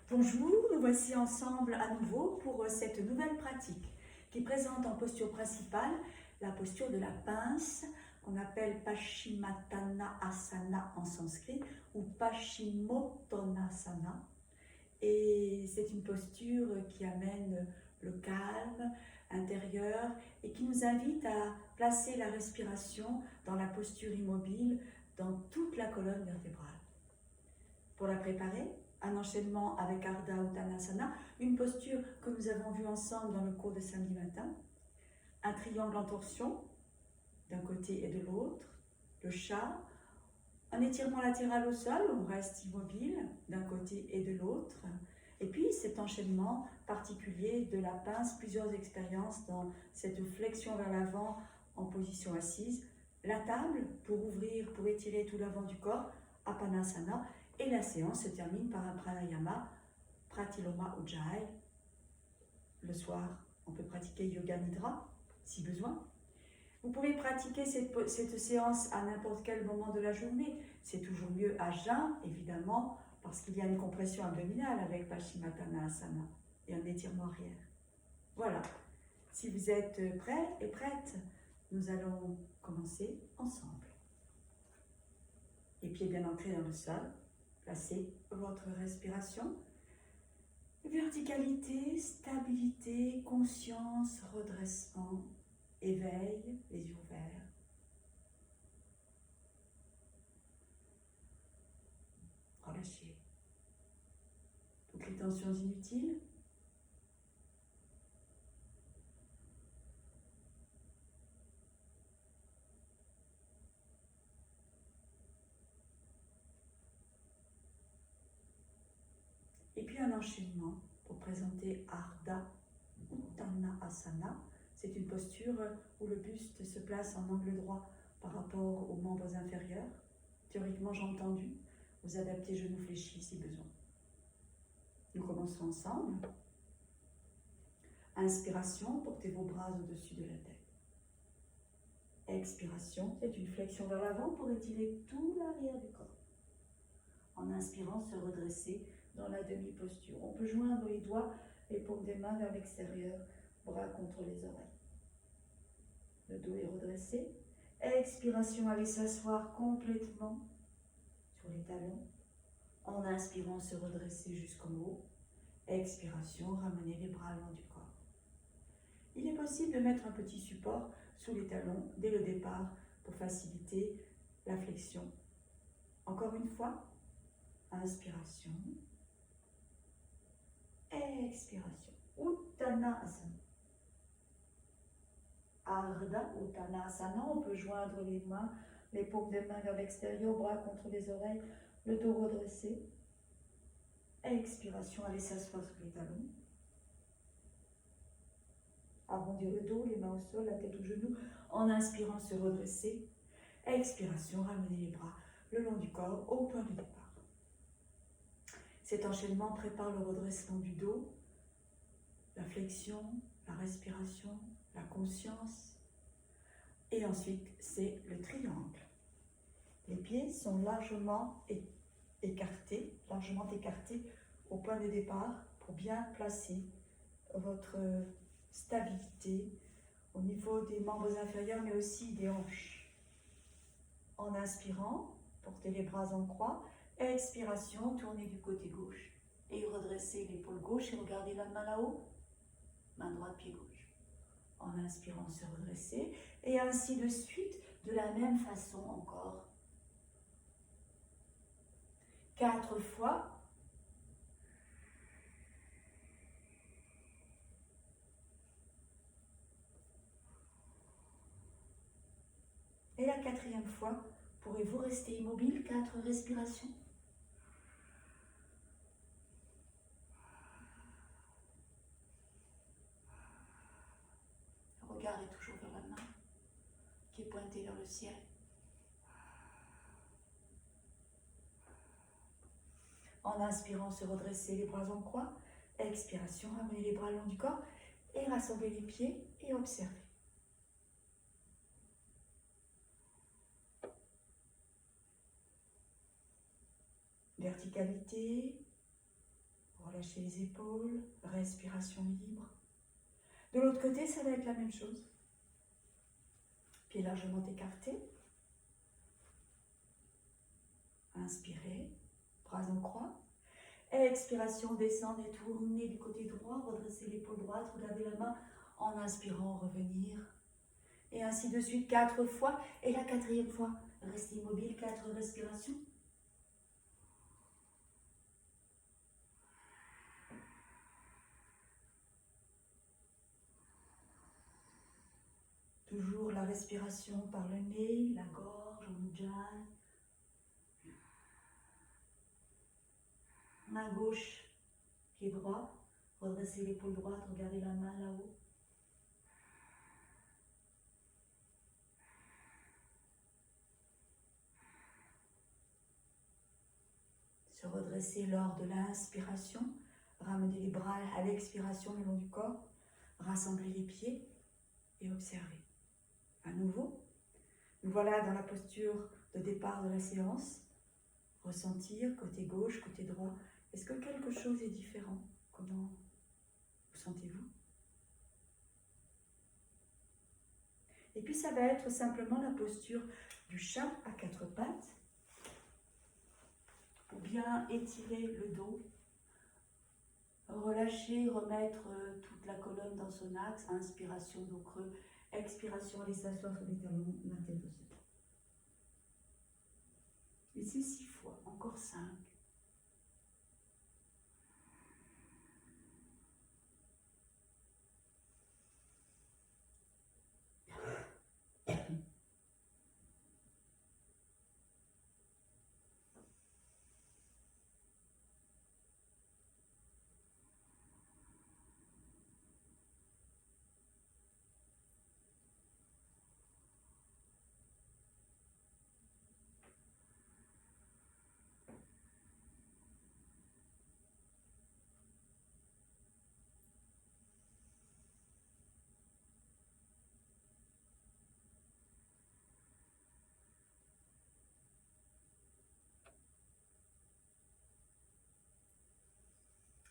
Bonjour, nous voici ensemble à nouveau pour cette nouvelle pratique qui présente en posture principale la posture de la pince qu'on appelle Paschimottanasana Asana en sanskrit ou Paschimottanasana. Et c'est une posture qui amène le calme intérieur et qui nous invite à placer la respiration dans la posture immobile dans toute la colonne vertébrale. Pour la préparer, un enchaînement avec Ardha Uttanasana, une posture que nous avons vue ensemble dans le cours de samedi matin, un triangle en torsion d'un côté et de l'autre, le chat, un étirement latéral au sol, on reste immobile d'un côté et de l'autre, et puis cet enchaînement particulier de la pince, plusieurs expériences dans cette flexion vers l'avant en position assise, la table pour ouvrir, pour étirer tout l'avant du corps, Apanasana, et la séance se termine par un pranayama, Pratiloma Ujjayi. Le soir, on peut pratiquer Yoga Nidra, si besoin. Vous pouvez pratiquer cette séance à n'importe quel moment de la journée. C'est toujours mieux à jeun, évidemment, parce qu'il y a une compression abdominale avec Paschimottanasana et un étirement arrière. Voilà. Si vous êtes prêts et prêtes, nous allons commencer ensemble. Les pieds bien ancrés dans le sol. Placez votre respiration. Verticalité, stabilité, conscience, redressement, éveil, les yeux ouverts. Relâchez toutes les tensions inutiles. Et puis un enchaînement pour présenter Ardha Uttanasana. C'est une posture où le buste se place en angle droit par rapport aux membres inférieurs. Théoriquement, j'ai entendu. Vous adaptez genoux fléchis si besoin. Nous commençons ensemble. Inspiration, portez vos bras au-dessus de la tête. Expiration, c'est une flexion vers l'avant pour étirer tout l'arrière du corps. En inspirant, se redresser dans la demi-posture. On peut joindre les doigts, les paumes des mains vers l'extérieur, bras contre les oreilles. Le dos est redressé. Expiration, allez s'asseoir complètement sur les talons. En inspirant, se redresser jusqu'en haut. Expiration, ramenez les bras loin du corps. Il est possible de mettre un petit support sous les talons dès le départ pour faciliter la flexion. Encore une fois, inspiration. Expiration. Uttanasana. Ardha Uttanasana, on peut joindre les mains, les paumes des mains vers l'extérieur, bras contre les oreilles, le dos redressé. Expiration, allez s'asseoir sur les talons. Arrondir le dos, les mains au sol, la tête aux genoux. En inspirant, se redresser. Expiration, ramener les bras le long du corps au point de départ. Cet enchaînement prépare le redressement du dos, la flexion, la respiration, la conscience. Et ensuite, c'est le triangle. Les pieds sont largement écartés au point de départ pour bien placer votre stabilité au niveau des membres inférieurs, mais aussi des hanches. En inspirant, portez les bras en croix. Expiration, tournez du côté gauche et redressez l'épaule gauche et regardez la main là-haut. Main droite, pied gauche. En inspirant, se redresser et ainsi de suite, de la même façon encore. 4 fois. Et la 4e fois, pourrez-vous rester immobile? 4 respirations. Le regard est toujours vers la main qui est pointée vers le ciel. En inspirant, se redresser les bras en croix. Expiration, ramenez les bras le long du corps et rassemblez les pieds et observez. Verticalité, Relâchez les épaules, respiration libre. De l'autre côté, ça va être la même chose. Pieds largement écartés. Inspirez, bras en croix. Expiration, descendez, tournez du côté droit, redressez l'épaule droite, regardez la main en inspirant, revenir. Et ainsi de suite, 4 fois. Et la 4e fois, restez immobile, 4 respirations. Toujours la respiration par le nez, la gorge, on ujjayi. Main gauche, pied droit, redressez l'épaule droite, regardez la main là-haut. Se redresser lors de l'inspiration, ramenez les bras à l'expiration le long du corps, rassemblez les pieds et observez. À nouveau, nous voilà dans la posture de départ de la séance. Ressentir côté gauche, côté droit. Est-ce que quelque chose est différent? Comment vous sentez-vous? Et puis ça va être simplement la posture du chat à 4 pattes. Pour bien étirer le dos. Relâcher, remettre toute la colonne dans son axe. Inspiration, dos creux. Expiration, allez s'asseoir sur les talons, la tête au sol. Ici 6 fois, encore 5.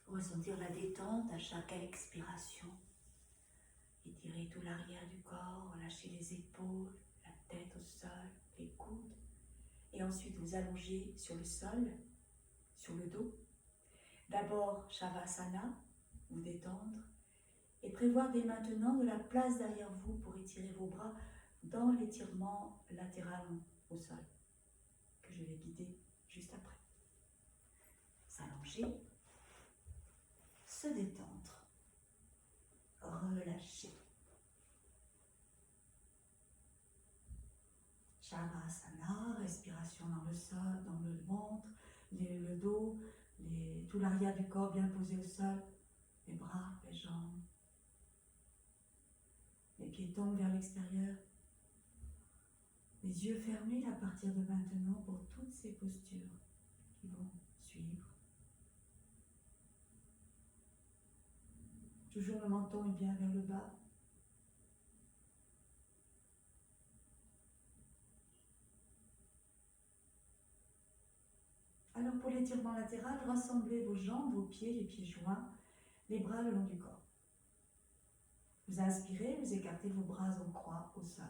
Ressentir la détente à chaque expiration. Étirez tout l'arrière du corps, relâchez les épaules, la tête au sol, les coudes. Et ensuite vous allongez sur le sol, sur le dos. D'abord Shavasana, vous détendre. Et prévoir dès maintenant de la place derrière vous pour étirer vos bras dans l'étirement latéral au sol, que je vais guider juste après. S'allonger. Se détendre, relâcher. Shavasana, respiration dans le sol, dans le ventre, le dos, tout l'arrière du corps bien posé au sol, les bras, les jambes. Les pieds tombent vers l'extérieur. Les yeux fermés à partir de maintenant pour toutes ces postures qui vont suivre. Toujours le menton est bien vers le bas. Alors pour l'étirement latéral, rassemblez vos jambes, vos pieds, les pieds joints, les bras le long du corps. Vous inspirez, vous écartez vos bras en croix au sol.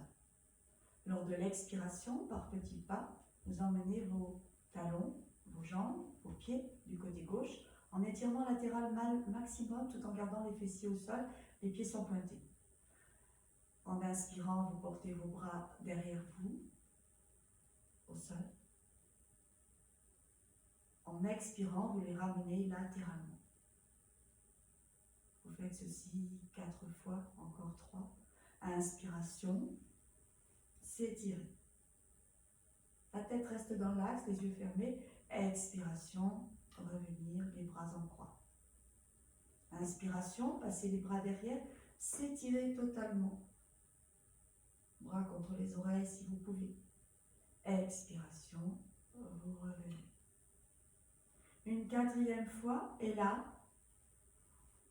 Lors de l'expiration, par petits pas, vous emmenez vos talons, vos jambes, vos pieds du côté gauche, en étirement latéral maximum tout en gardant les fessiers au sol, les pieds sont pointés. En inspirant, vous portez vos bras derrière vous, au sol. En expirant, vous les ramenez latéralement. Vous faites ceci 4 fois, encore 3. Inspiration, s'étirer. La tête reste dans l'axe, les yeux fermés. Expiration, revenir, les bras en croix. Inspiration, passez les bras derrière, s'étirer totalement. Bras contre les oreilles si vous pouvez. Expiration, vous revenez. Une 4e fois, et là,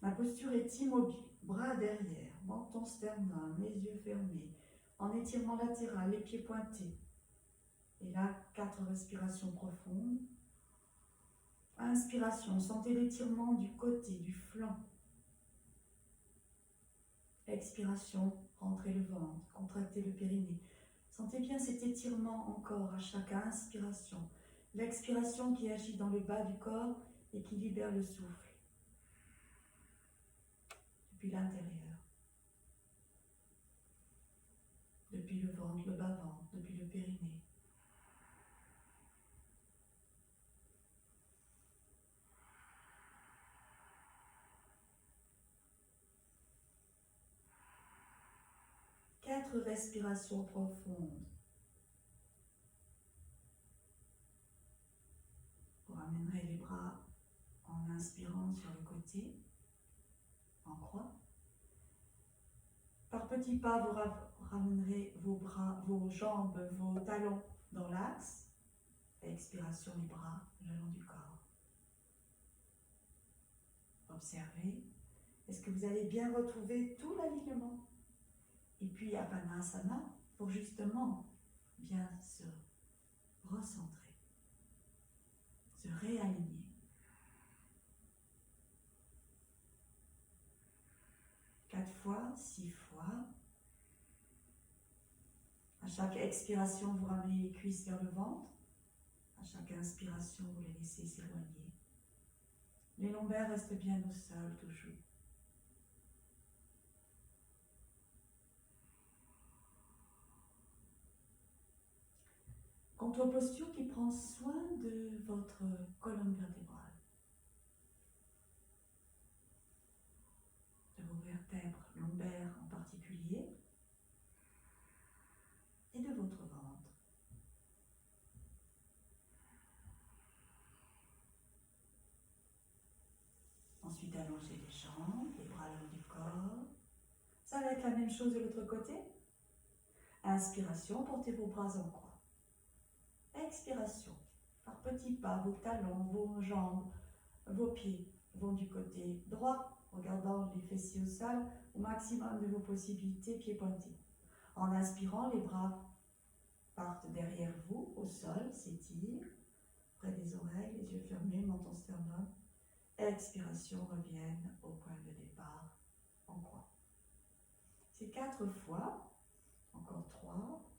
ma posture est immobile. Bras derrière, menton sternum, les yeux fermés, en étirement latéral, les pieds pointés. Et là, 4 respirations profondes. Inspiration, sentez l'étirement du côté, du flanc. Expiration, rentrez le ventre, contractez le périnée. Sentez bien cet étirement encore à chaque inspiration. L'expiration qui agit dans le bas du corps et qui libère le souffle. Depuis l'intérieur. Depuis le ventre, le bas-ventre, depuis le périnée. Quatre respirations profondes. Vous ramènerez les bras en inspirant sur le côté, en croix. Par petits pas, vous ramènerez vos bras, vos jambes, vos talons dans l'axe. Expiration, les bras le long du corps. Observez. Est-ce que vous allez bien retrouver tout l'alignement? Et puis Apanasana pour justement bien se recentrer, se réaligner. 4 fois, 6 fois. À chaque expiration, vous ramenez les cuisses vers le ventre. À chaque inspiration, vous les laissez s'éloigner. Les lombaires restent bien au sol toujours. Contre-posture qui prend soin de votre colonne vertébrale, de vos vertèbres lombaires en particulier, et de votre ventre. Ensuite, allongez les jambes, les bras le long du corps. Ça va être la même chose de l'autre côté. Inspiration, portez vos bras en croix. Expiration, par petits pas, vos talons, vos jambes, vos pieds vont du côté droit, regardant les fessiers au sol, au maximum de vos possibilités, pieds pointés. En inspirant, les bras partent derrière vous, au sol, s'étirent, près des oreilles, les yeux fermés, menton sternum. Expiration, reviennent au point de départ, en croix. C'est 4 fois, encore 3.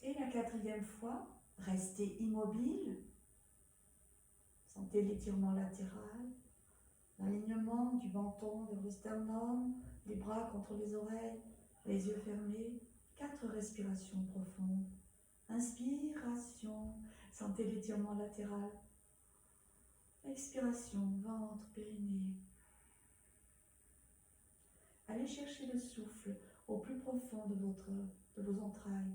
Et la 4e fois, restez immobile. Sentez l'étirement latéral, l'alignement du menton vers le sternum, les bras contre les oreilles, les yeux fermés. 4 respirations profondes. Inspiration, sentez l'étirement latéral. Expiration, ventre, périnée. Allez chercher le souffle au plus profond de vos entrailles.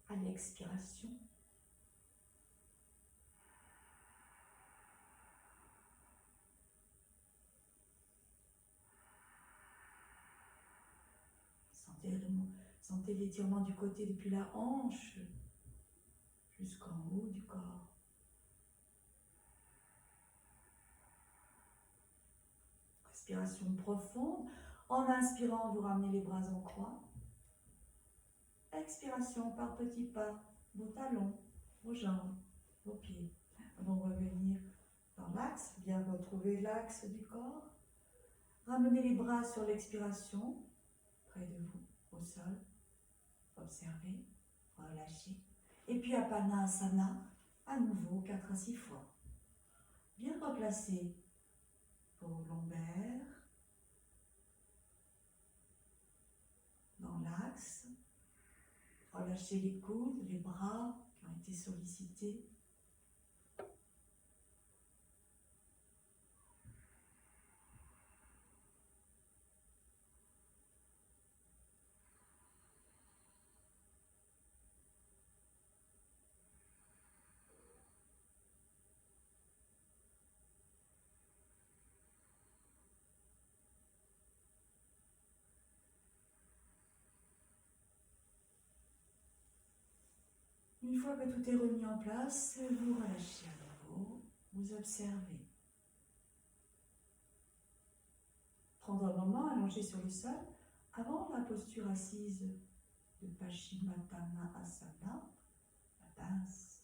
À l'expiration, sentez l'étirement du côté depuis la hanche jusqu'en haut du corps. Respiration profonde. En inspirant, vous ramenez les bras en croix. Expiration par petits pas, vos talons, vos jambes, vos pieds vont revenir dans l'axe, bien retrouver l'axe du corps. Ramenez les bras sur l'expiration, près de vous, au sol. Observez, relâchez. Et puis Apanasana, à nouveau 4 à 6 fois. Bien replacer vos lombaires dans l'axe. Relâchez les coudes, les bras qui ont été sollicités. Une fois que tout est remis en place, vous relâchez à nouveau, vous observez. Prendre un moment allongé sur le sol avant la posture assise de Paschimottanasana, la pince.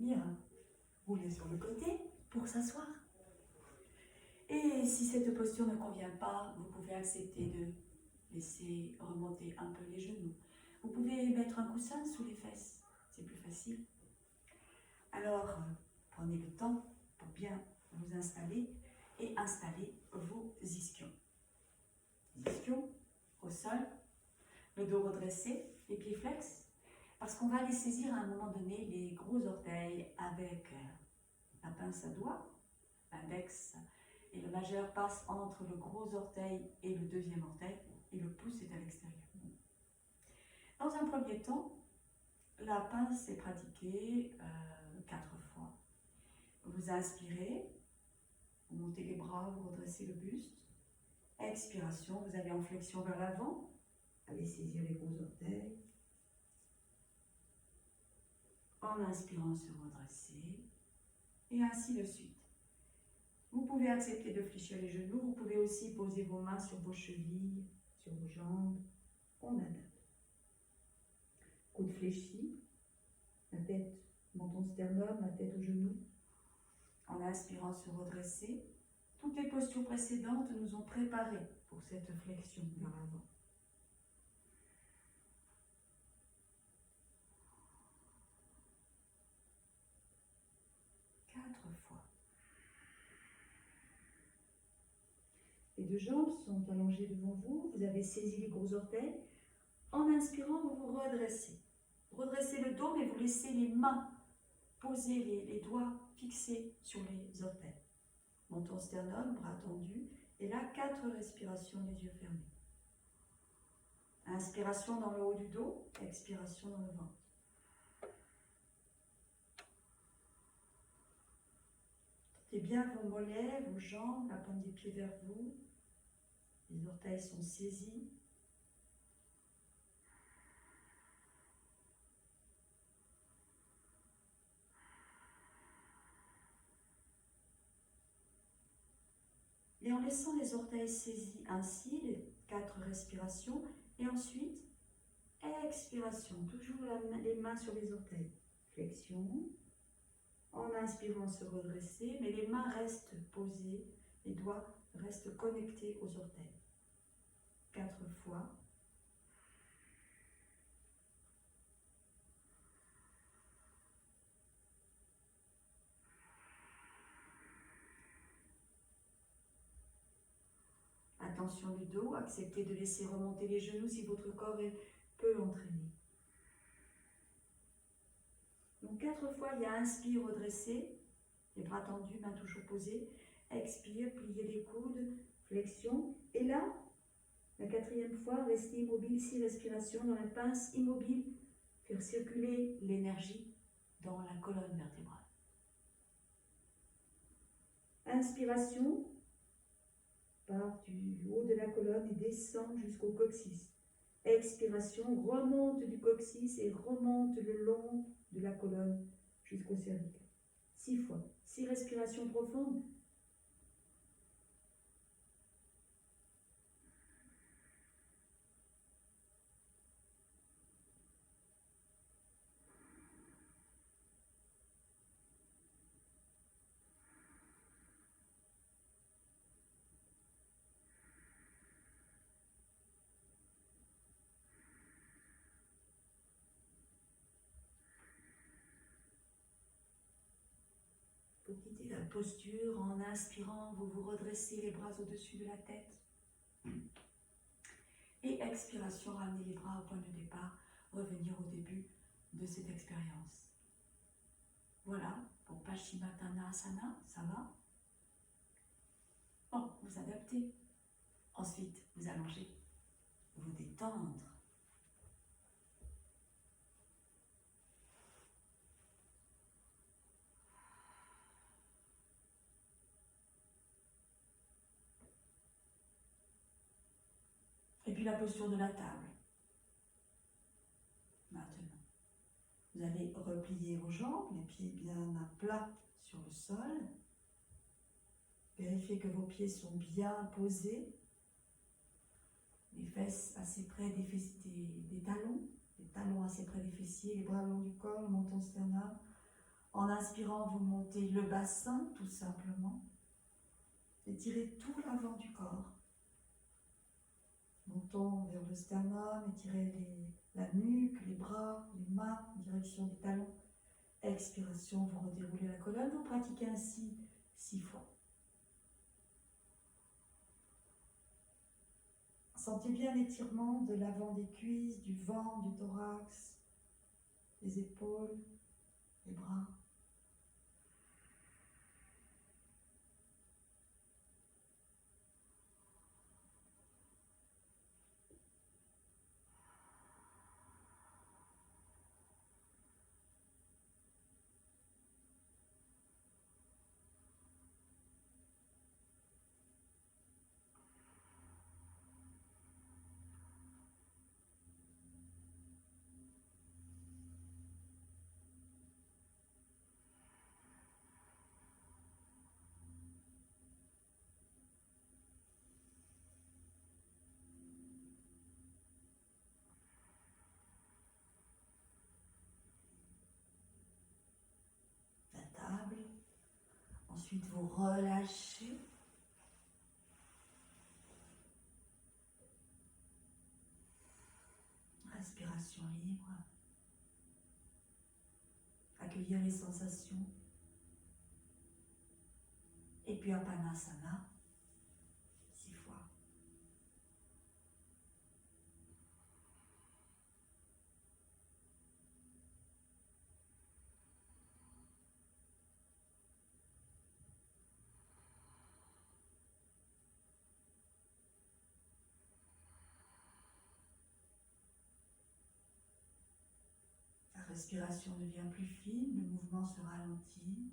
Bien, roulez sur le côté pour s'asseoir. Et si cette posture ne convient pas, vous pouvez accepter de laisser remonter un peu les genoux. Vous pouvez mettre un coussin sous les fesses, c'est plus facile. Alors, prenez le temps pour bien vous installer et installer vos ischions. Ischions au sol, le dos redressé, les pieds flex, parce qu'on va aller saisir à un moment donné les gros orteils avec la pince à doigts, l'index et le majeur passe entre le gros orteil et le deuxième orteil et le pouce est à l'extérieur. Dans un premier temps, la pince est pratiquée 4 fois. Vous inspirez, vous montez les bras, vous redressez le buste. Expiration, vous allez en flexion vers l'avant. Allez saisir les gros orteils. En inspirant, se redresser. Et ainsi de suite. Vous pouvez accepter de fléchir les genoux. Vous pouvez aussi poser vos mains sur vos chevilles, sur vos jambes. On adapte. Coude fléchi. La tête, menton sternum, la tête au genou. En inspirant, se redresser. Toutes les postures précédentes nous ont préparés pour cette flexion vers l'avant. Les deux jambes sont allongées devant vous. Vous avez saisi les gros orteils. En inspirant, vous vous redressez. Vous redressez le dos, mais vous laissez les mains poser, les doigts fixés sur les orteils. Menton sternum, bras tendus. Et là, 4 respirations, les yeux fermés. Inspiration dans le haut du dos, expiration dans le ventre. Portez bien vos mollets, vos jambes, la pointe des pieds vers vous. Les orteils sont saisis. Et en laissant les orteils saisis ainsi, les 4 respirations, et ensuite, expiration, toujours les mains sur les orteils. Flexion, en inspirant se redresser, mais les mains restent posées, les doigts restent connectés aux orteils. 4 fois. Attention du dos, acceptez de laisser remonter les genoux si votre corps est peu entraîné. Donc 4 fois, il y a inspire, redresser, les bras tendus, mains toujours posées. Expire, plier les coudes, flexion. Et là, la 4e fois, rester immobile, 6 respirations dans la pince, immobile, faire circuler l'énergie dans la colonne vertébrale. Inspiration, part du haut de la colonne et descend jusqu'au coccyx. Expiration, remonte du coccyx et remonte le long de la colonne jusqu'au cervical. 6 fois, 6 respirations profondes. Pour quitter la posture, en inspirant, vous vous redressez les bras au-dessus de la tête. Et expiration, ramenez les bras au point de départ, revenir au début de cette expérience. Voilà, pour Paschimottanasana, ça va? Bon, vous adaptez. Ensuite, vous allongez, vous détendre. puis la posture de la table. Maintenant, vous allez replier vos jambes, les pieds bien à plat sur le sol. Vérifiez que vos pieds sont bien posés. Les fesses assez près des talons. Les talons assez près des fessiers, les bras le long du corps, le menton sternum. En inspirant, vous montez le bassin, tout simplement. Étirez tout l'avant du corps. Montons vers le sternum, étirez la nuque, les bras, les mains en direction des talons. Expiration, vous redéroulez la colonne. Vous pratiquez ainsi 6 fois. Sentez bien l'étirement de l'avant des cuisses, du ventre, du thorax, des épaules, les bras. Ensuite, vous relâchez. Respiration libre. Accueillir les sensations. Et puis Apanasana, 6 fois. La respiration devient plus fine, le mouvement se ralentit.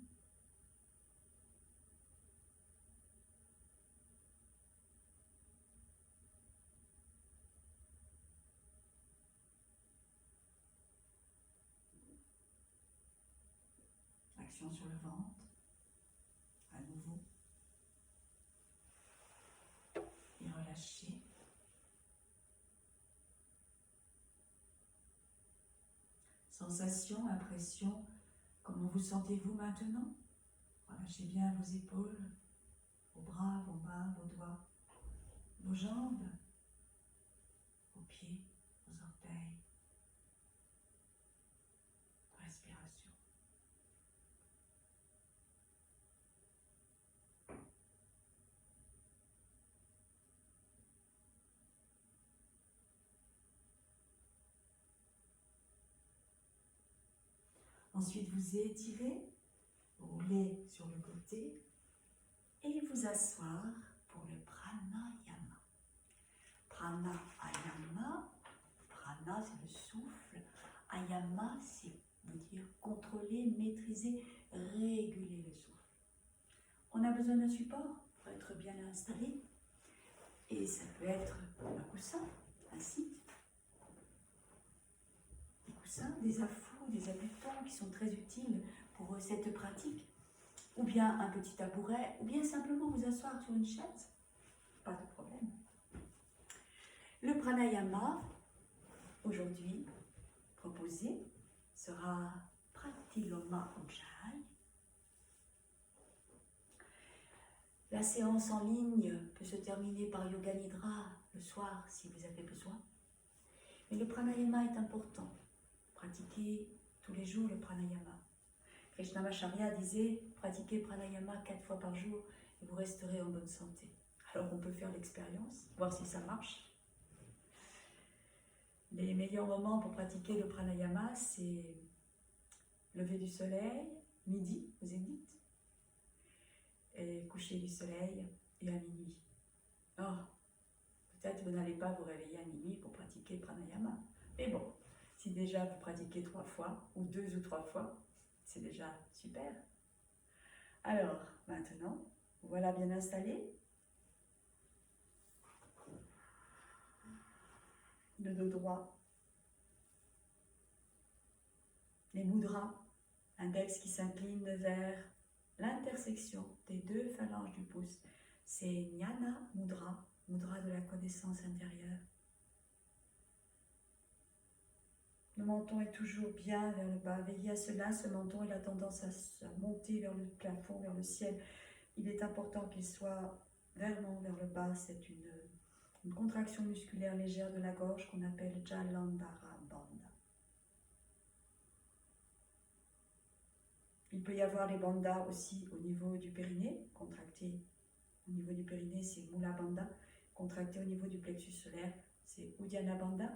Action sur le ventre, à nouveau. Et relâchez. Sensation, impression, comment vous sentez-vous maintenant? Relâchez bien vos épaules, vos bras, vos mains, vos doigts, vos jambes, vos pieds, vos orteils. Respiration. Ensuite, vous étirez, vous roulez sur le côté et vous asseoir pour le pranayama. Pranayama, prana c'est le souffle, ayama c'est veut dire contrôler, maîtriser, réguler le souffle. On a besoin d'un support pour être bien installé et ça peut être un coussin, un site, des coussins, des affous, des habitants qui sont très utiles pour cette pratique, ou bien un petit tabouret, ou bien simplement vous asseoir sur une chaise, pas de problème. Le pranayama, aujourd'hui, proposé, sera Pratiloma Ujjayi. La séance en ligne peut se terminer par Yoga Nidra le soir si vous avez besoin. Mais le pranayama est important. Pratiquez tous les jours le pranayama. Krishnamacharya disait pratiquez pranayama 4 fois par jour et vous resterez en bonne santé. Alors on peut faire l'expérience, voir si ça marche. Les meilleurs moments pour pratiquer le pranayama, c'est lever du soleil, midi au zénith, et coucher du soleil et à minuit. Alors, peut-être vous n'allez pas vous réveiller à minuit pour pratiquer le pranayama. Mais bon, si déjà vous pratiquez 3 fois, ou 2 ou 3 fois, c'est déjà super. Alors, maintenant, voilà bien installé. le dos droit, les mudras, index qui s'incline vers l'intersection des deux phalanges du pouce. C'est Jnana Mudra, mudra de la connaissance intérieure. Le menton est toujours bien vers le bas. Veillez à cela, ce menton il a tendance à monter vers le plafond, vers le ciel. Il est important qu'il soit vraiment vers le bas. C'est une contraction musculaire légère de la gorge qu'on appelle Jalandhara Bandha. Il peut y avoir les bandhas aussi au niveau du périnée, contracté au niveau du périnée, c'est Mula Bandha, contracté au niveau du plexus solaire, c'est Uddiyana Bandha.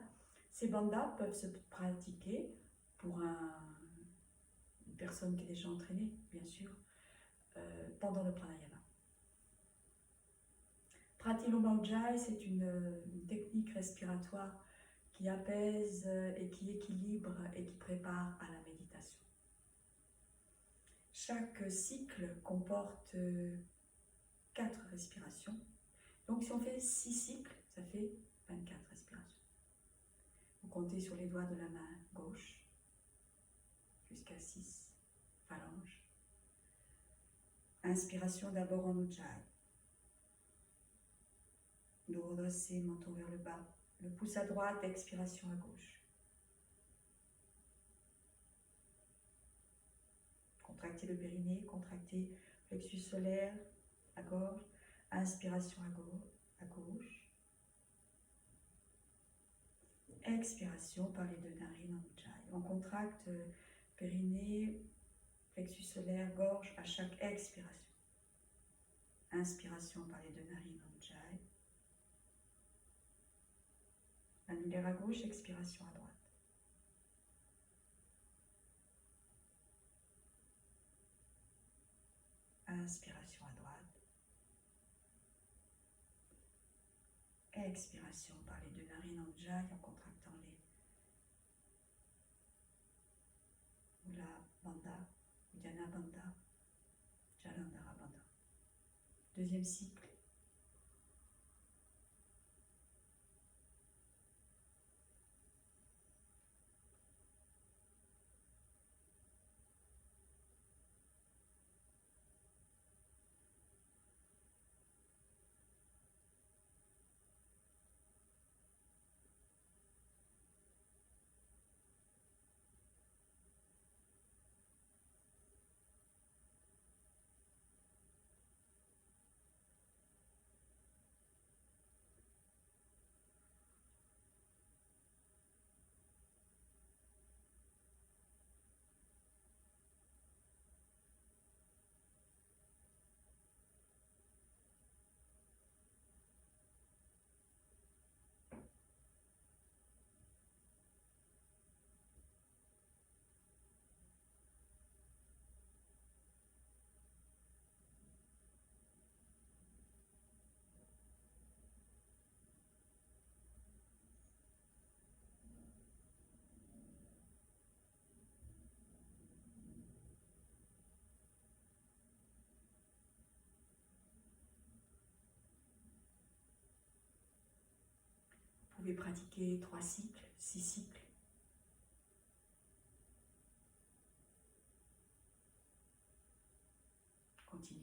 Ces bandhas peuvent se pratiquer pour une personne qui est déjà entraînée, bien sûr, pendant le pranayama. Pratiloma Ujjayi, c'est une technique respiratoire qui apaise et qui équilibre et qui prépare à la méditation. Chaque cycle comporte 4 respirations. Donc si on fait 6 cycles, ça fait 24 respirations. Vous comptez sur les doigts de la main gauche jusqu'à 6 phalanges. Inspiration d'abord en Ujjayi. Nous redresser, menton vers le bas. Le pouce à droite, expiration à gauche. Contractez le périnée, contractez le plexus solaire, la gorge. Inspiration à gauche. Expiration par les deux narines en Ujjayi. On contracte périnée, plexus solaire, gorge à chaque expiration. Inspiration par les deux narines en Ujjayi. Annulaire à gauche, expiration à droite. Inspiration à droite. Expiration par les deux narines en Ujjayi en contractant les Mula Bandha, Uddiyana Bandha, Jalandhara Bandha. Deuxième cycle. Vous pouvez pratiquer 3 cycles, 6 cycles. Continuez.